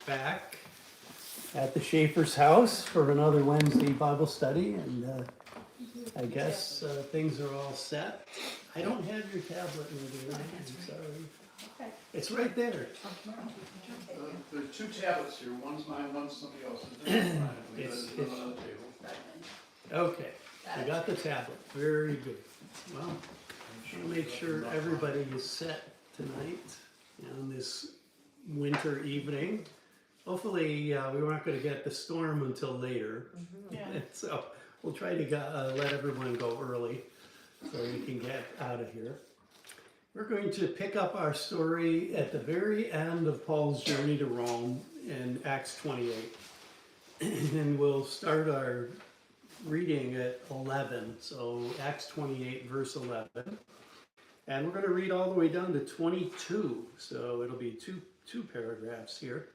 back at the Schaefer's house for another Wednesday Bible study, and I guess things are all set. I don't have your tablet with me, I'm sorry. It's right there. There are two tablets here, one's mine, one's somebody else's. It's- It's on the table. Okay, we got the tablet, very good. Well, I'll make sure everybody is set tonight on this winter evening. Hopefully, we're not gonna get the storm until later. So we'll try to let everyone go early so we can get out of here. We're going to pick up our story at the very end of Paul's journey to Rome in Acts 28. And we'll start our reading at 11, so Acts 28 verse 11. And we're going to read all the way down to 22, so it'll be two paragraphs here.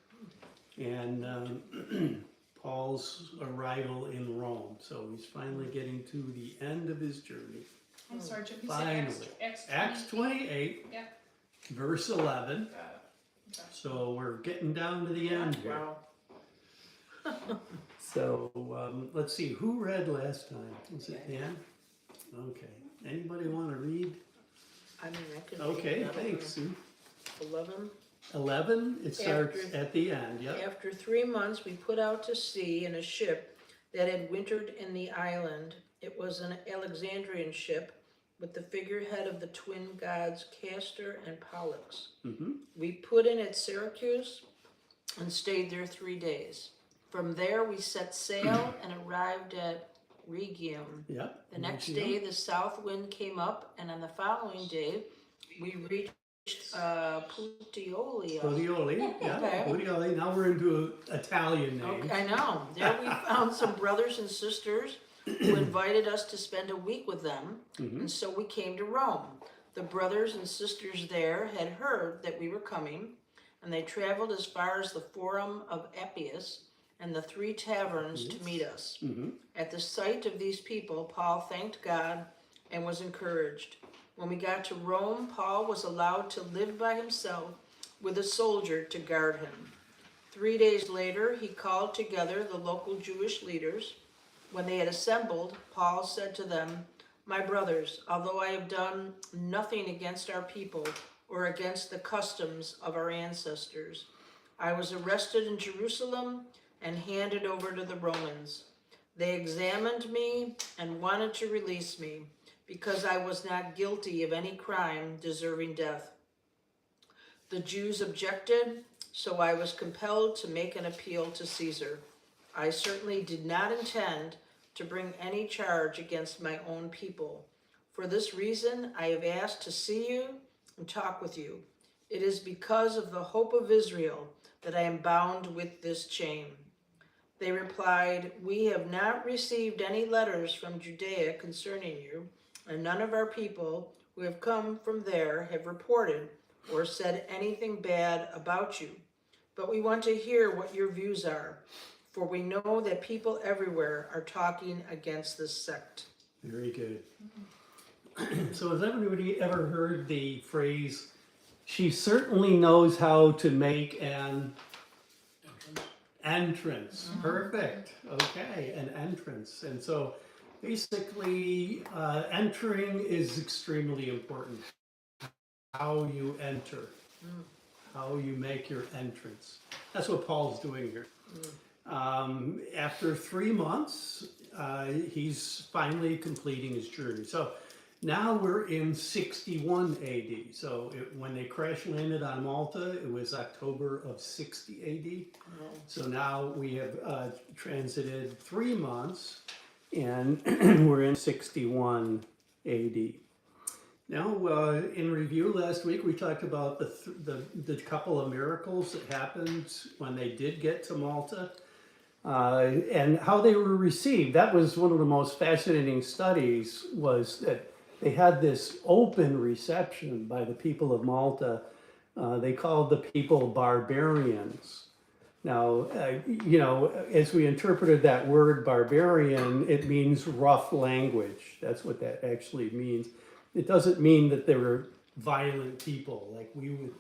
And Paul's arrival in Rome, so he's finally getting to the end of his journey. I'm sorry, Jim, you Finally. said Acts 28, Yeah. verse 11. Okay. So we're getting down to the end here. Wow. So let's see, who read last time? Was it Dan? Okay. Anybody want to read? I mean, I can. Okay, thanks, Sue. 11. 11, it starts After- at the end, yep. After 3 months, we put out to sea in a ship that had wintered in the island. It was an Alexandrian ship with the figurehead of the twin gods Castor and Pollux. Mm-hmm. We put in at Syracuse and stayed there 3 days. From there, we set sail and arrived at Rhegium. Yep. The next day, the south wind came up, and on the following day, we reached Puteoli. Puteoli, yeah, Okay. Puteoli. Now we're into Italian names. Okay, I know. There we found some brothers and sisters who invited us to spend a week with them, and so we came to Rome. The brothers and sisters there had heard that we were coming, and they traveled as far as the Forum of Appius and the 3 taverns to meet us. Mm-hmm. At the sight of these people, Paul thanked God and was encouraged. When we got to Rome, Paul was allowed to live by himself with a soldier to guard him. 3 days later, he called together the local Jewish leaders. When they had assembled, Paul said to them, "My brothers, although I have done nothing against our people or against the customs of our ancestors, I was arrested in Jerusalem and handed over to the Romans. They examined me and wanted to release me because I was not guilty of any crime deserving death. The Jews objected, so I was compelled to make an appeal to Caesar. I certainly did not intend to bring any charge against my own people. For this reason, I have asked to see you and talk with you. It is because of the hope of Israel that I am bound with this chain." They replied, "We have not received any letters from Judea concerning you, and none of our people who have come from there have reported or said anything bad about you. But we want to hear what your views are, for we know that people everywhere are talking against this sect." Very good. So has anybody ever heard the phrase, "She certainly knows how to make an entrance"? Perfect. Okay, an entrance. And so basically, entering is extremely important. How you enter, how you make your entrance. That's what Paul's doing here. After 3 months, he's finally completing his journey. So now we're in 61 AD. So when they crash landed on Malta, it was October of 60 AD. So now we have transited 3 months, and we're in 61 AD. Now, in review last week, we talked about the couple of miracles that happened when they did get to Malta, and how they were received. That was one of the most fascinating studies, was that they had this open reception by the people of Malta. They called the people barbarians. Now, as we interpreted that word barbarian, it means rough language. That's what that actually means. It doesn't mean that they were violent people like we would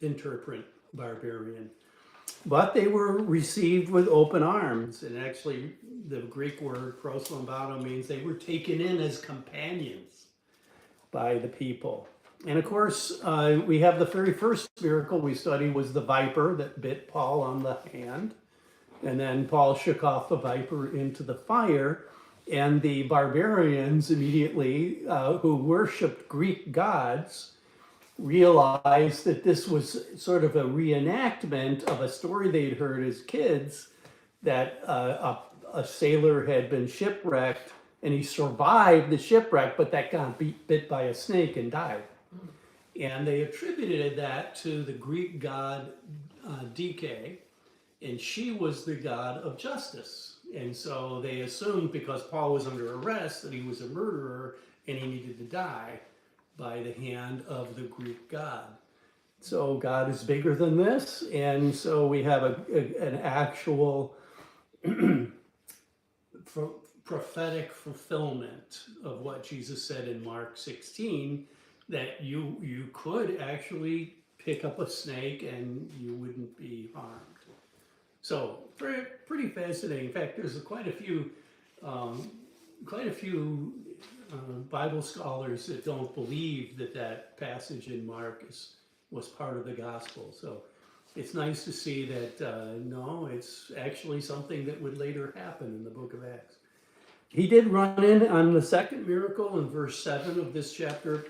interpret barbarian. But they were received with open arms, and actually the Greek word proslambano means they were taken in as companions by the people. And of course, we have the very first miracle we studied was the viper that bit Paul on the hand. And then Paul shook off the viper into the fire. And the barbarians immediately, who worshipped Greek gods, realized that this was sort of a reenactment of a story they'd heard as kids, that a sailor had been shipwrecked and he survived the shipwreck, but that got bit by a snake and died. And they attributed that to the Greek god Dike, and she was the god of justice. And so they assumed, because Paul was under arrest, that he was a murderer and he needed to die by the hand of the Greek god. So God is bigger than this, and so we have an actual prophetic fulfillment of what Jesus said in Mark 16, that you could actually pick up a snake and you wouldn't be harmed. So pretty fascinating. In fact, there's quite a few Bible scholars that don't believe that passage in Mark was part of the gospel. So it's nice to see that no, it's actually something that would later happen in the book of Acts. He did run in on the second miracle in verse 7 of this chapter.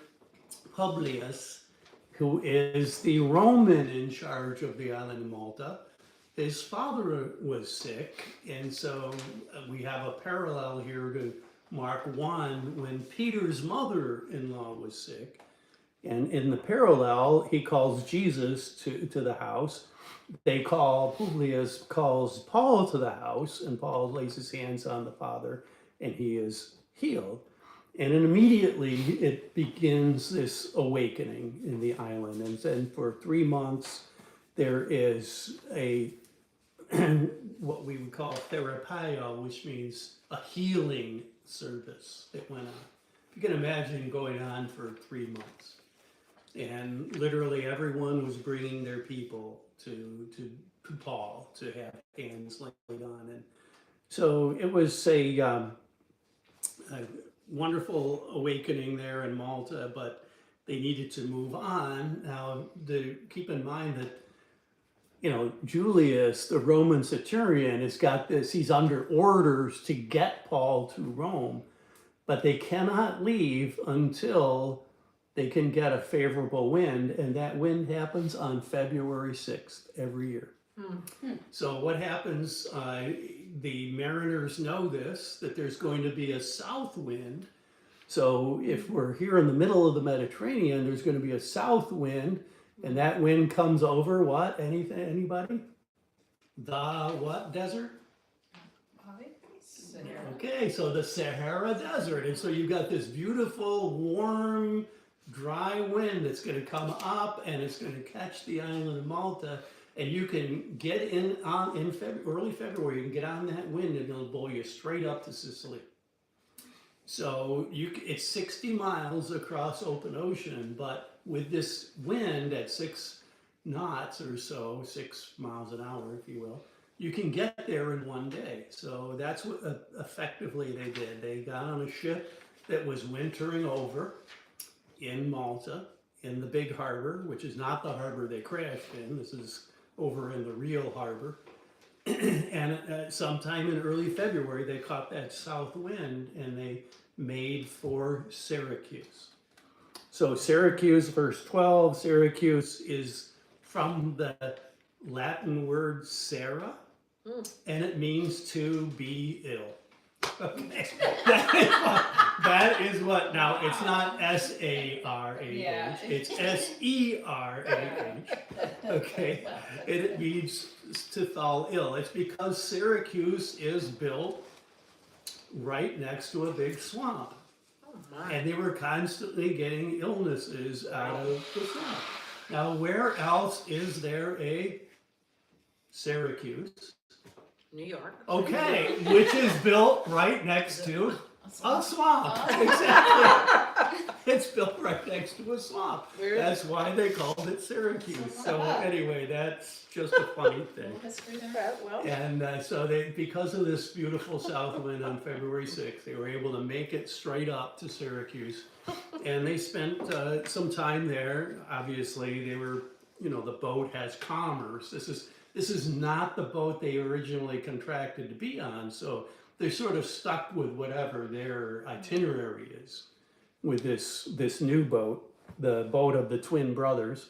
Publius, who is the Roman in charge of the island of Malta, his father was sick, and so we have a parallel here to Mark 1 when Peter's mother-in-law was sick. And in the parallel, he calls Jesus to the house. Publius calls Paul to the house, and Paul lays his hands on the father, and he is healed. And then immediately it begins this awakening in the island. And then for 3 months, there is what we would call therapia, which means a healing service that went on. You can imagine going on for 3 months. And literally everyone was bringing their people to Paul to have hands laid on. And so it was a wonderful awakening there in Malta, but they needed to move on. Now, keep in mind that, Julius, the Roman centurion, has got this, he's under orders to get Paul to Rome, but they cannot leave until they can get a favorable wind, and that wind happens on February 6th every year. So what happens, the mariners know this, that there's going to be a south wind. So if we're here in the middle of the Mediterranean, there's going to be a south wind, and that wind comes over what? Anybody? The what desert? Okay, so the Sahara Desert. And so you've got this beautiful, warm, dry wind that's going to come up, and it's going to catch the island of Malta. And you can get in early February, you can get on that wind and it'll blow you straight up to Sicily. So it's 60 miles across open ocean, but with this wind at 6 knots or so, 6 miles an hour, if you will, you can get there in 1 day. So that's what effectively they did. They got on a ship that was wintering over in Malta, in the big harbor, which is not the harbor they crashed in. This is over in the real harbor. And sometime in early February, they caught that south wind and they made for Syracuse. So Syracuse, verse 12, Syracuse is from the Latin word Sara, and it means to be ill. Okay. That is what, now it's not S-A-R-A-H, Yeah. it's S-E-R-A-H, okay? It means to fall ill. It's because Syracuse is built right next to a big swamp. And they were constantly getting illnesses out of the swamp. Now, where else is there a Syracuse? New York. Okay, which is built right next to a swamp. Exactly. It's built right next to a swamp. Where is That's why they called it Syracuse. So anyway, that's just a funny thing. Little history there. Well, And so they, because of this beautiful south wind on February 6th, they were able to make it straight up to Syracuse. And they spent some time there. Obviously, they were, you know, the boat has commerce. This is not the boat they originally contracted to be on. So they're sort of stuck with whatever their itinerary is with this new boat, the boat of the twin brothers.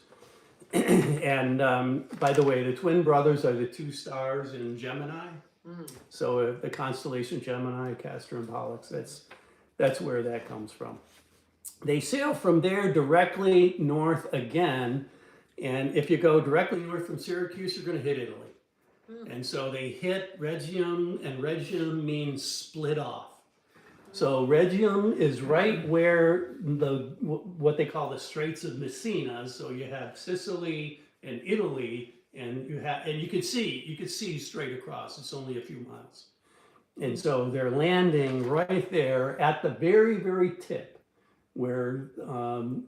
And by the way, the twin brothers are the two stars in Gemini. So the constellation Gemini, Castor and Pollux, that's where that comes from. They sail from there directly north again. And if you go directly north from Syracuse, you're going to hit Italy. And so they hit Rhegium, and Rhegium means split off. So Rhegium is right where what they call the Straits of Messina. So you have Sicily and Italy, and you could see straight across. It's only a few miles. And so they're landing right there at the very, very tip where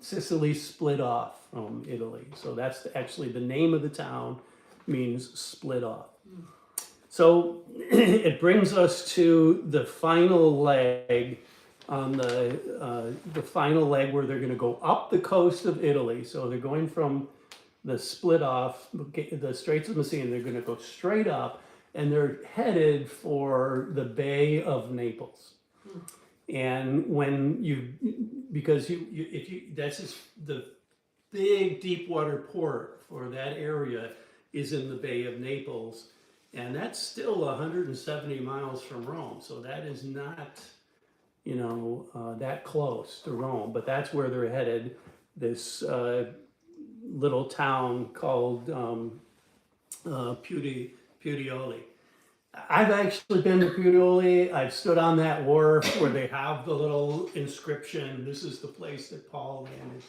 Sicily split off from Italy. So that's actually the name of the town, means split off. So it brings us to the final leg on the final leg where they're going to go up the coast of Italy. So they're going from the split off, the Straits of Messina, they're going to go straight up, and they're headed for the Bay of Naples. And when the big deep water port for that area is in the Bay of Naples, and that's still 170 miles from Rome. So that is not, that close to Rome, but that's where they're headed. This little town called Puteoli. I've actually been to Puteoli. I've stood on that wharf where they have the little inscription. This is the place that Paul landed.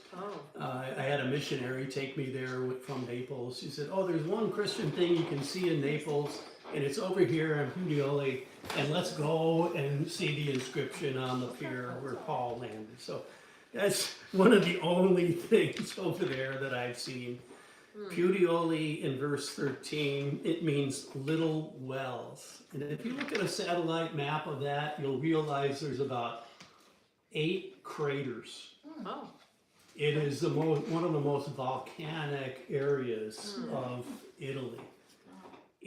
I had a missionary take me there from Naples. She said, "Oh, there's one Christian thing you can see in Naples, and it's over here in Puteoli, and let's go and see the inscription on the pier where Paul landed." So that's one of the only things over there that I've seen. Puteoli in verse 13, it means little wells. And if you look at a satellite map of that, you'll realize there's about 8 craters. Oh. It is one of the most volcanic areas of Italy.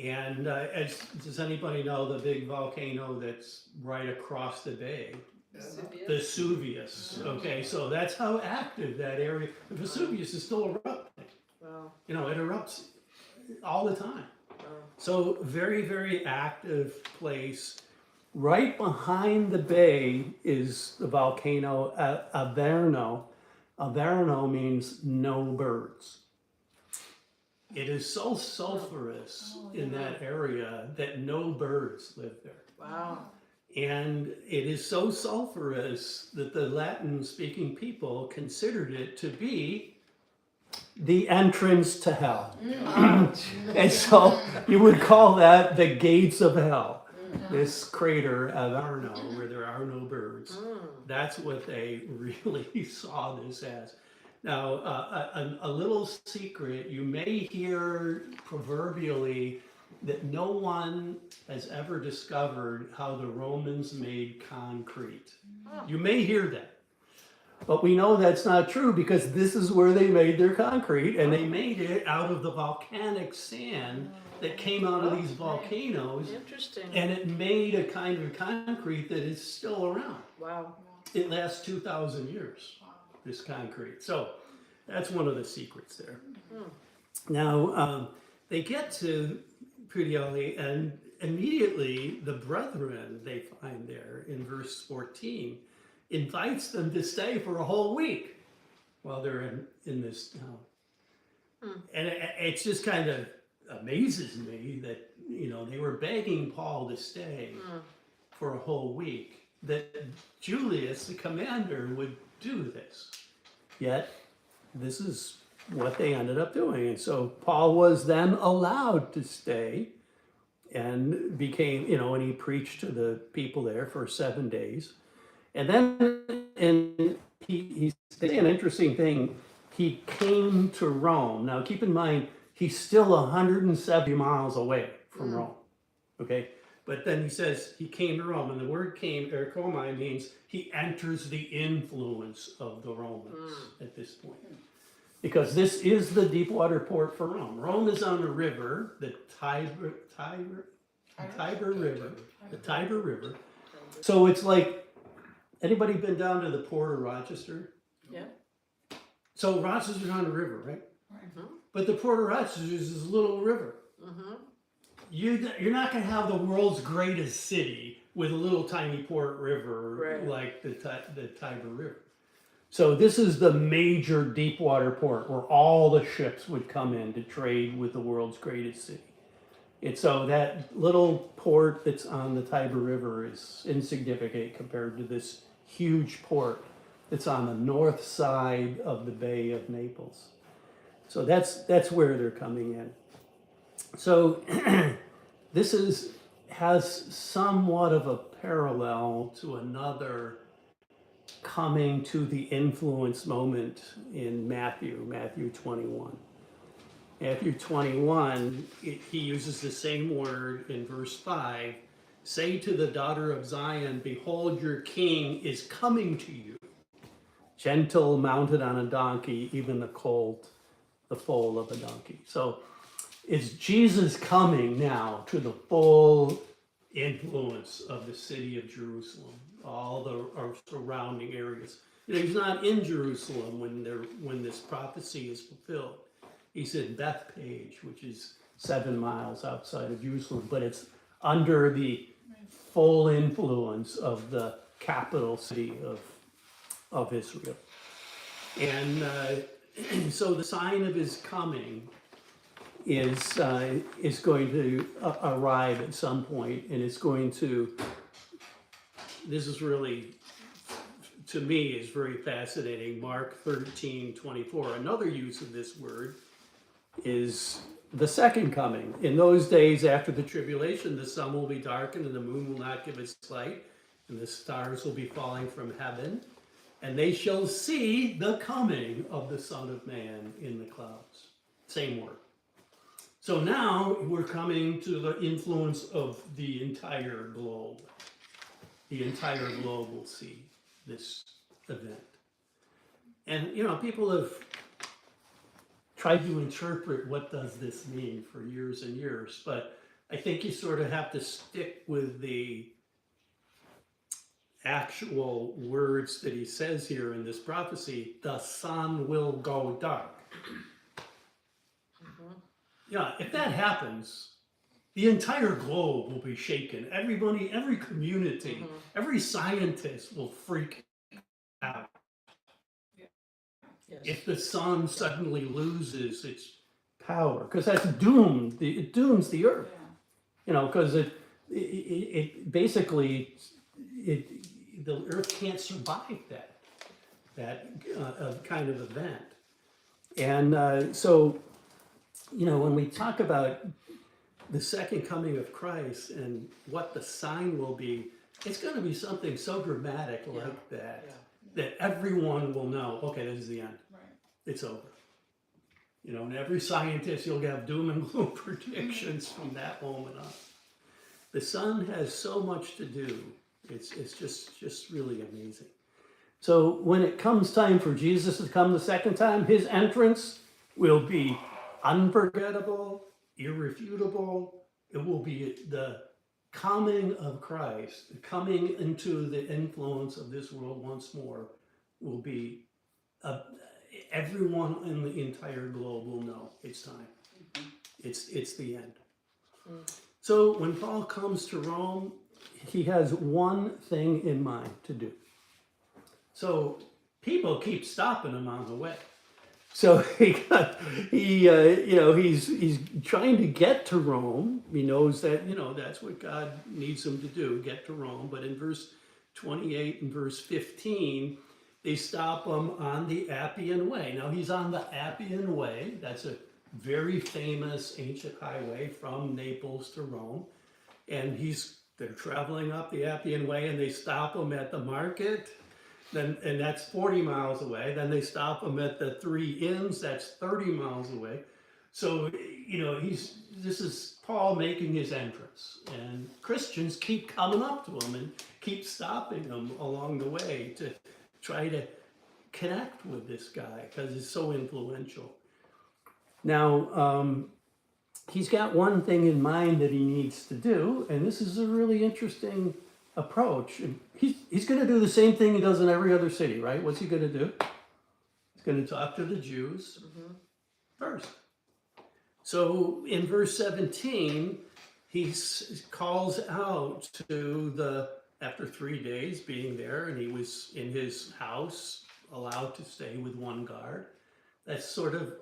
And does anybody know the big volcano that's right across the bay? Vesuvius. Okay, so that's how active that area. Vesuvius is still erupting. Wow. It erupts all the time. Wow. So very, very active place. Right behind the bay is the volcano Averno. Averno means no birds. It is so sulfurous in that area that no birds live there. Wow. And it is so sulfurous that the Latin-speaking people considered it to be the entrance to hell. And so you would call that the gates of hell. This crater Averno, where there are no birds. That's what they really saw this as. Now, a little secret, you may hear proverbially that no one has ever discovered how the Romans made concrete. You may hear that. But we know that's not true because this is where they made their concrete, and they made it out of the volcanic sand that came out of these volcanoes. Interesting. And it made a kind of concrete that is still around. Wow. It lasts 2,000 years, this concrete. So that's one of the secrets there. Now, they get to Puteoli, and immediately the brethren they find there in verse 14 invites them to stay for a whole week while they're in this town. And it's just kind of amazes me that, they were begging Paul to stay for a whole week, that Julius, the commander, would do this. Yet, this is what they ended up doing. And so Paul was then allowed to stay and became, and he preached to the people there for 7 days. And then in he's saying an interesting thing. He came to Rome. Now, keep in mind, he's still 170 miles away from Rome. Okay? But then he says he came to Rome, and the word came, erkomai, means he enters the influence of the Romans at this point. Because this is the deep water port for Rome. Rome is on a river, the Tiber River, the Tiber River. So it's like, anybody been down to the port of Rochester? Yeah. So Rochester's on a river, right? Right. But the port of Rochester is this little river. You're not going to have the world's greatest city with a little tiny port river Right. like the Tiber River. So this is the major deep water port where all the ships would come in to trade with the world's greatest city. And so that little port that's on the Tiber River is insignificant compared to this huge port that's on the north side of the Bay of Naples. So that's where they're coming in. So this has somewhat of a parallel to another coming to the influence moment in Matthew 21. Matthew 21, he uses the same word in verse 5. Say to the daughter of Zion, behold, your king is coming to you. Gentle, mounted on a donkey, even the foal of a donkey. So is Jesus coming now to the full influence of the city of Jerusalem, all the surrounding areas? You know, he's not in Jerusalem when this prophecy is fulfilled. He's in Bethpage, which is 7 miles outside of Jerusalem, but it's under the full influence of the capital city of Israel. And so the sign of his coming is going to arrive at some point, and it's going to, this is really, to me, is very fascinating. Mark 13:24, another use of this word is the second coming. In those days after the tribulation, the sun will be darkened and the moon will not give its light, and the stars will be falling from heaven, and they shall see the coming of the Son of Man in the clouds. Same word. So now we're coming to the influence of the entire globe. The entire globe will see this event. And, you know, people have tried to interpret what does this mean for years and years, but I think you sort of have to stick with the actual words that he says here in this prophecy. The sun will go dark. Yeah, if that happens, the entire globe will be shaken. Everybody, every community, every scientist will freak out. Yes. If the sun suddenly loses its power, because that's doomed. It dooms the earth. Yeah. You know, because it basically the earth can't survive that kind of event. And so, you know, when we talk about the second coming of Christ and what the sign will be, it's going to be something so dramatic like that, that everyone will know, okay, this is the end. Right. It's over. You know, and every scientist, you'll have doom and gloom predictions from that moment on. The sun has so much to do. It's just really amazing. So when it comes time for Jesus to come the second time, his entrance will be unforgettable, irrefutable. It will be the coming of Christ, coming into the influence of this world once more, will be, everyone in the entire globe will know it's time. It's the end. So when Paul comes to Rome, he has one thing in mind to do. So people keep stopping him on the way. So he's trying to get to Rome. He knows that, you know, that's what God needs him to do, get to Rome. But in verse 28 and verse 15, they stop him on the Appian Way. Now he's on the Appian Way. That's a very famous ancient highway from Naples to Rome. And they're traveling up the Appian Way, and they stop him at the market. then, and that's 40 miles away. Then they stop him at the Three Inns, that's 30 miles away. So, this is Paul making his entrance, and Christians keep coming up to him and keep stopping him along the way to try to connect with this guy because he's so influential. Now, he's got one thing in mind that he needs to do, and this is a really interesting approach. And he's going to do the same thing he does in every other city, right? What's he going to do? He's going to talk to the Jews first. So in verse 17, he calls out to after 3 days being there, and he was in his house, allowed to stay with one guard. That's sort of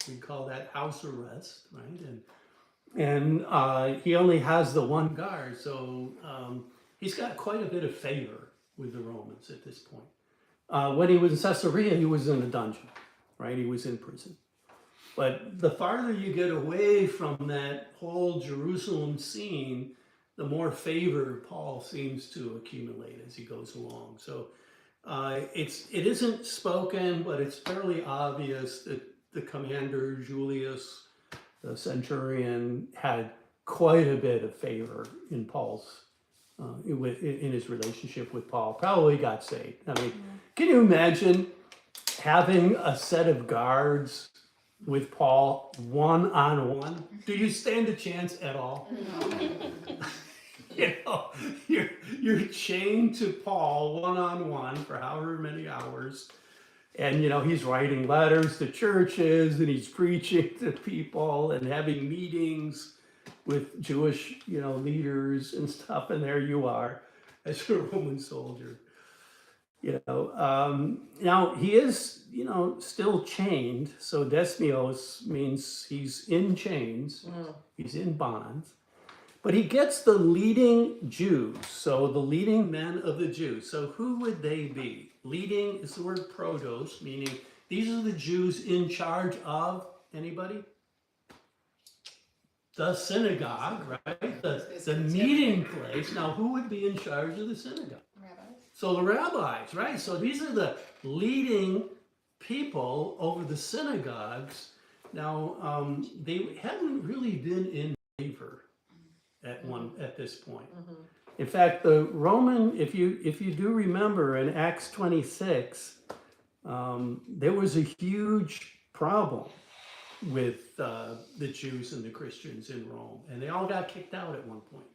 we call that house arrest, right? And he only has the one guard, so he's got quite a bit of favor with the Romans at this point. When he was in Caesarea, he was in a dungeon, right? He was in prison. But the farther you get away from that whole Jerusalem scene, the more favor Paul seems to accumulate as he goes along. So it isn't spoken, but it's fairly obvious that the commander, Julius, the centurion, had quite a bit of favor in Paul's, in his relationship with Paul. Probably got saved. I mean, can you imagine having a set of guards with Paul one-on-one? Do you stand a chance at all? You're chained to Paul one-on-one for however many hours. And, he's writing letters to churches and he's preaching to people and having meetings with Jewish, leaders and stuff. And there you are as a Roman soldier. Now he is, still chained. So desmios means he's in chains. He's in bonds. But he gets the leading Jews, so the leading men of the Jews. So who would they be? Leading is the word protos, meaning these are the Jews in charge of anybody? The synagogue, right? The meeting place. Now, who would be in charge of the synagogue? Rabbis. So the rabbis, right? So these are the leading people over the synagogues. Now, they hadn't really been in favor at this point. In fact, the Roman, if you do remember in Acts 26, there was a huge problem with the Jews and the Christians in Rome, and they all got kicked out at one point.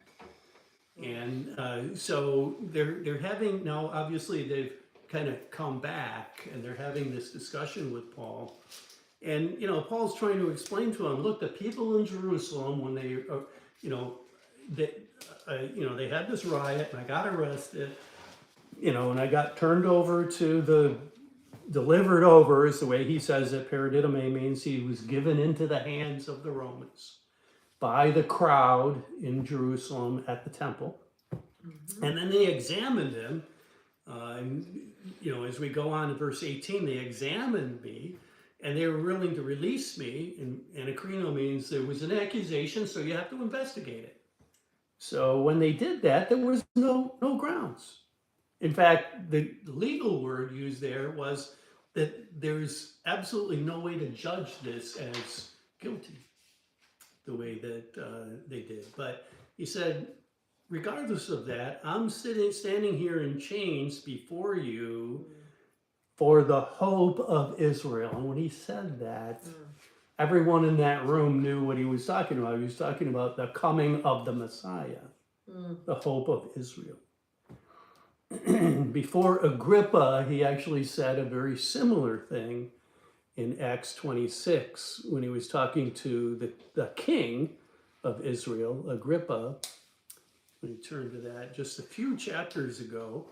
And so they're having, now obviously they've kind of come back and they're having this discussion with Paul. And, Paul's trying to explain to them, look, the people in Jerusalem, when they, they had this riot and I got arrested, and I got turned over to delivered over is the way he says it. Paradidome means he was given into the hands of the Romans by the crowd in Jerusalem at the temple. And then they examined him. As we go on to verse 18, they examined me and they were willing to release me. And anakrino means there was an accusation, so you have to investigate it. So when they did that, there was no grounds. In fact, the legal word used there was that there's absolutely no way to judge this as guilty, the way that they did. But he said, regardless of that, I'm standing here in chains before you for the hope of Israel. And when he said that, everyone in that room knew what he was talking about. He was talking about the coming of the Messiah, the hope of Israel. Before Agrippa, he actually said a very similar thing in Acts 26 when he was talking to the king of Israel, Agrippa. Let me turn to that. Just a few chapters ago,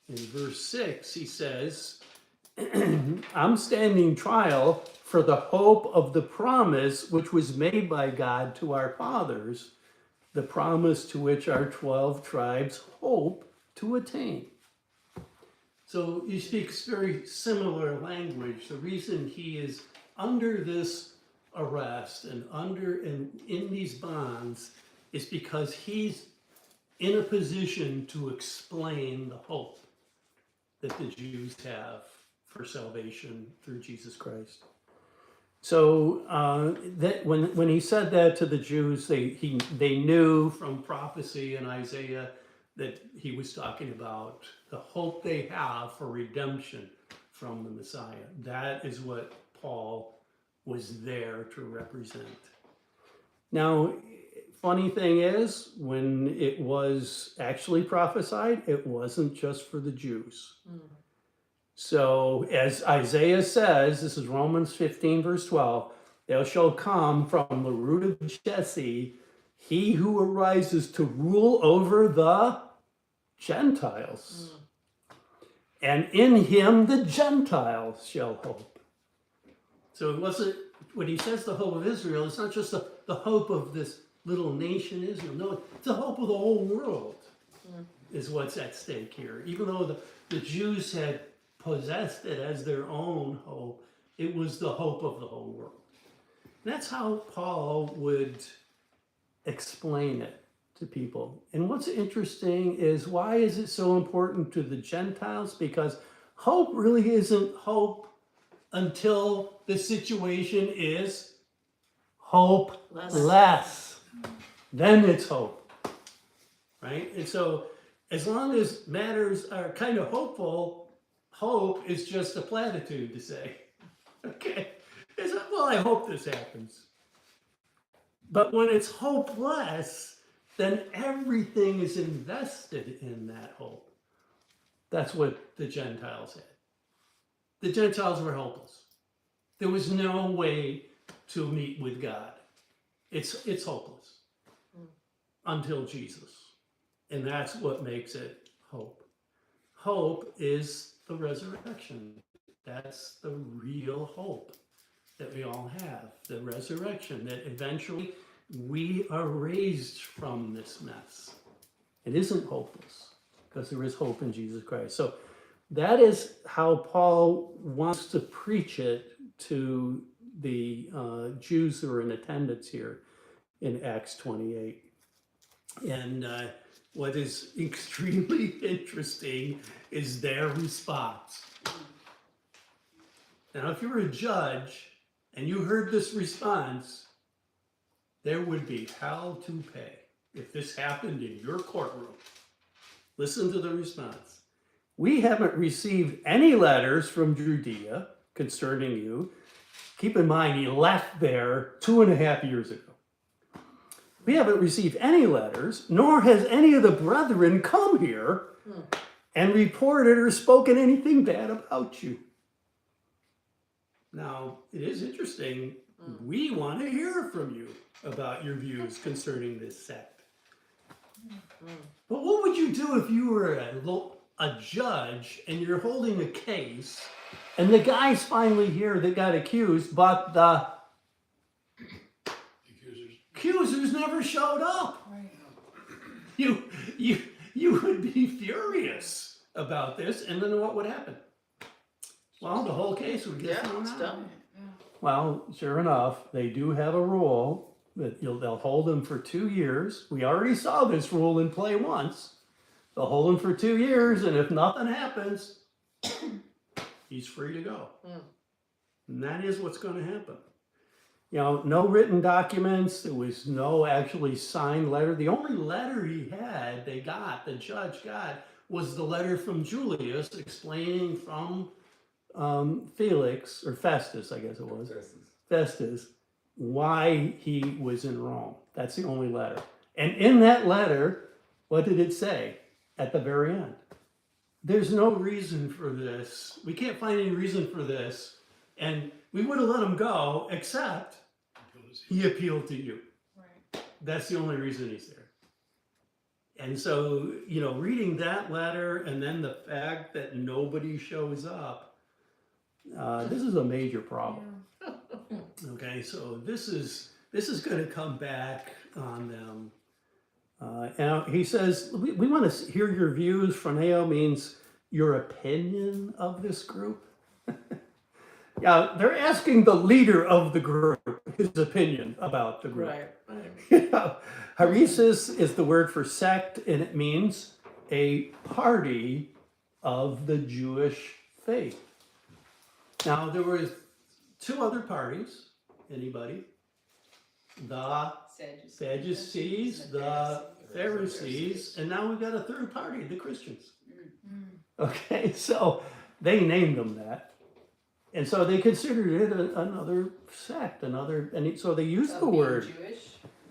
in verse 6, he says, I'm standing trial for the hope of the promise which was made by God to our fathers, the promise to which our 12 tribes hope to attain. So he speaks very similar language. The reason he is under this arrest and in these bonds is because he's in a position to explain the hope that the Jews have for salvation through Jesus Christ. So that when he said that to the Jews, they knew from prophecy in Isaiah that he was talking about the hope they have for redemption from the Messiah. That is what Paul was there to represent. Now, funny thing is, when it was actually prophesied, it wasn't just for the Jews. So, as Isaiah says, this is Romans 15, verse 12, there shall come from the root of Jesse he who arises to rule over the Gentiles. And in him the Gentiles shall hope. So it wasn't, when he says the hope of Israel, it's not just the hope of this little nation Israel. No, it's the hope of the whole world is what's at stake here. Even though the Jews had possessed it as their own hope, it was the hope of the whole world. And that's how Paul would explain it to people. And what's interesting is, why is it so important to the Gentiles? Because hope really isn't hope until the situation is hopeless. Then it's hope, right? And so as long as matters are kind of hopeful, hope is just a platitude to say, okay, it's like, well, I hope this happens. But when it's hopeless, then everything is invested in that hope. That's what the Gentiles had. The Gentiles were hopeless. There was no way to meet with God. It's hopeless until Jesus. And that's what makes it hope. Hope is the resurrection. That's the real hope that we all have. The resurrection, that eventually we are raised from this mess. It isn't hopeless because there is hope in Jesus Christ. So that is how Paul wants to preach it to the Jews who are in attendance here in Acts 28. And what is extremely interesting is their response. Now, if you were a judge and you heard this response, there would be hell to pay if this happened in your courtroom. Listen to the response. We haven't received any letters from Judea concerning you. Keep in mind, he left there 2.5 years ago. We haven't received any letters, nor has any of the brethren come here and reported or spoken anything bad about you. Now, it is interesting. We want to hear from you about your views concerning this sect. But what would you do if you were a judge and you're holding a case and the guy's finally here that got accused, but the accusers never showed up? Right. You would be furious about this, and then what would happen? Well, the whole case would get thrown out. Done. Well, sure enough, they do have a rule that they'll hold him for 2 years. We already saw this rule in play once. They'll hold him for 2 years, and if nothing happens, he's free to go. And that is what's going to happen. You know, no written documents. There was no actually signed letter. The only letter he had, the judge got, was the letter from Julius explaining from Felix, or Festus, I guess it was. Festus, why he was in Rome. That's the only letter. And in that letter, what did it say at the very end? There's no reason for this. We can't find any reason for this. And we would have let him go, except he appealed to you. Right. That's the only reason he's there. And so, you know, reading that letter and then the fact that nobody shows up, this is a major problem. Okay, so this is going to come back on them. And he says, we want to hear your views. Phroneo means your opinion of this group. Yeah, they're asking the leader of the group his opinion about the group. Right. You know, Haresis is the word for sect, and it means a party of the Jewish faith. Now, there were two other parties. Anybody? The Sadducees, the Pharisees, and now we've got a third party, the Christians. Okay, so they named them that. And so they considered it another sect, and so they used the word,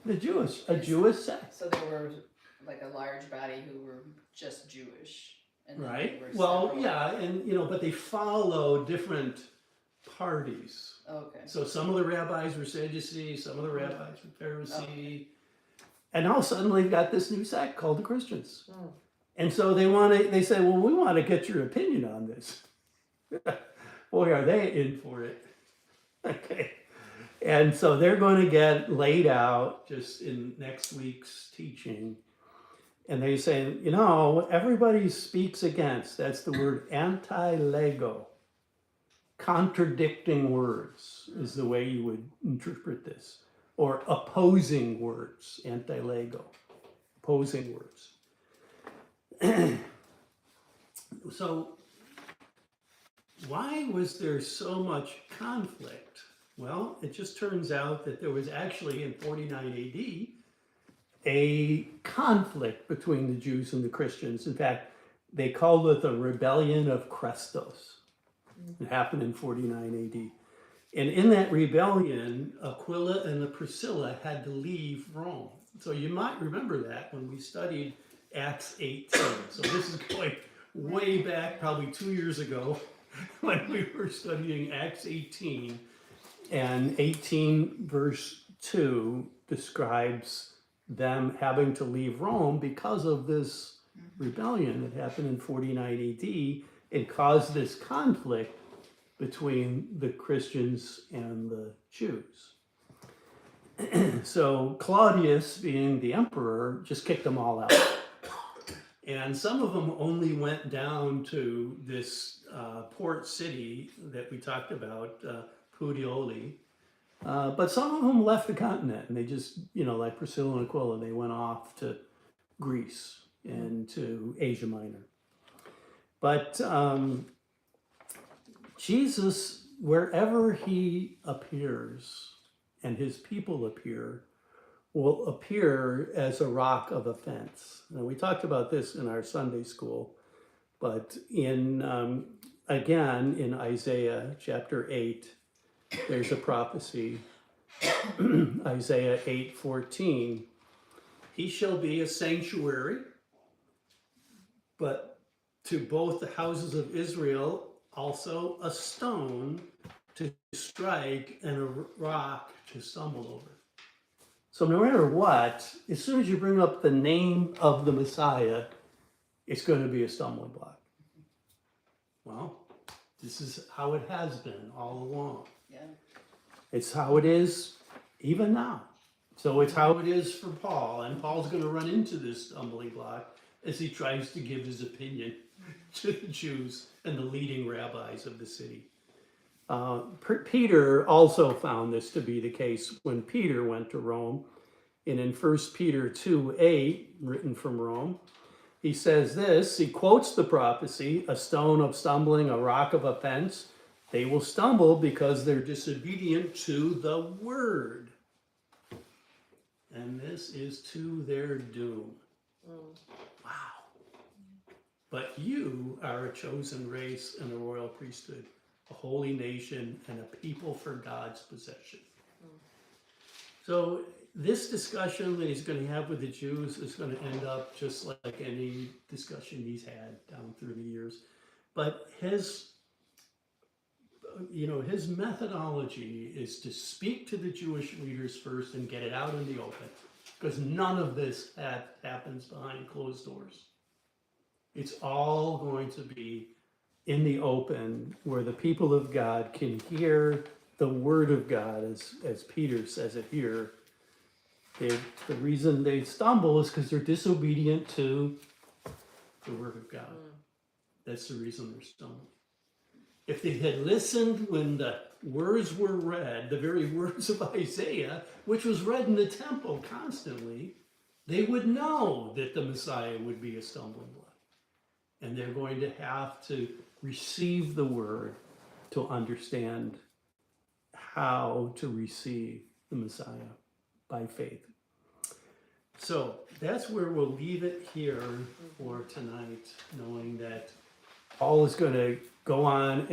Jewish? a Jewish sect. So there were like a large body who were just Jewish. And then Right? there were Well, several- yeah, and but they follow different parties. Okay. So some of the rabbis were Sadducees, some of the rabbis were Pharisee. And all of a sudden they've got this new sect called the Christians. And so they say, well, we want to get your opinion on this. Boy, are they in for it. Okay. And so they're going to get laid out just in next week's teaching. And they say, everybody speaks against, that's the word anti-lego. Contradicting words is the way you would interpret this. Or opposing words, anti-lego, opposing words. So, why was there so much conflict? Well, it just turns out that there was actually in 49 AD a conflict between the Jews and the Christians. In fact, they called it the Rebellion of Chrestos. It happened in 49 AD. And in that rebellion, Aquila and Priscilla had to leave Rome. So you might remember that when we studied Acts 18. So this is going way back, probably 2 years ago, when we were studying Acts 18. And 18 verse 2 describes them having to leave Rome because of this rebellion that happened in 49 AD and caused this conflict between the Christians and the Jews. So Claudius, being the emperor, just kicked them all out. And some of them only went down to this port city that we talked about, Puteoli. But some of them left the continent and they just, like Priscilla and Aquila, they went off to Greece and to Asia Minor. But Jesus, wherever he appears and his people appear, will appear as a rock of offense. Now, we talked about this in our Sunday school, but again, in Isaiah chapter 8, there's a prophecy, Isaiah 8:14, he shall be a sanctuary, but to both the houses of Israel, also a stone to strike and a rock to stumble over. So no matter what, as soon as you bring up the name of the Messiah, it's going to be a stumbling block. Well, this is how it has been all along. Yeah. It's how it is even now. So it's how it is for Paul, and Paul's going to run into this stumbling block as he tries to give his opinion to the Jews and the leading rabbis of the city. Peter also found this to be the case when Peter went to Rome. And in 1 Peter 2:8, written from Rome, he says this, he quotes the prophecy, a stone of stumbling, a rock of offense. They will stumble because they're disobedient to the word. And this is to their doom. Wow. But you are a chosen race and a royal priesthood, a holy nation and a people for God's possession. So this discussion that he's going to have with the Jews is going to end up just like any discussion he's had down through the years. But his methodology is to speak to the Jewish leaders first and get it out in the open, because none of this happens behind closed doors. It's all going to be in the open where the people of God can hear the word of God, as Peter says it here. The reason they stumble is because they're disobedient to the word of God. That's the reason they're stumbling. If they had listened when the words were read, the very words of Isaiah, which was read in the temple constantly, they would know that the Messiah would be a stumbling block. And they're going to have to receive the word to understand how to receive the Messiah by faith. So that's where we'll leave it here for tonight, knowing that Paul is going to go on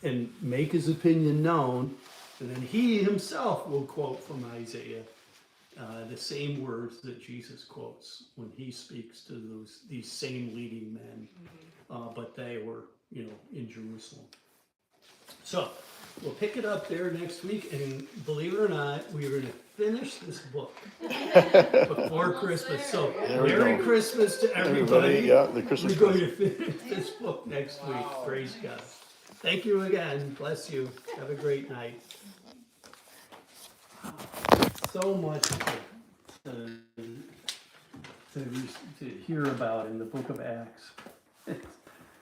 and make his opinion known, and then he himself will quote from Isaiah the same words that Jesus quotes when he speaks to these same leading men, but they were, in Jerusalem. So we'll pick it up there next week, and believe it or not, we are going to finish this book before Christmas. So There we Merry go. Christmas to Everybody, everybody. yeah, the Christmas We're going present. to finish this book next week. Praise God. Thank you again. Bless you. Have a great night. So much to hear about in the book of Acts.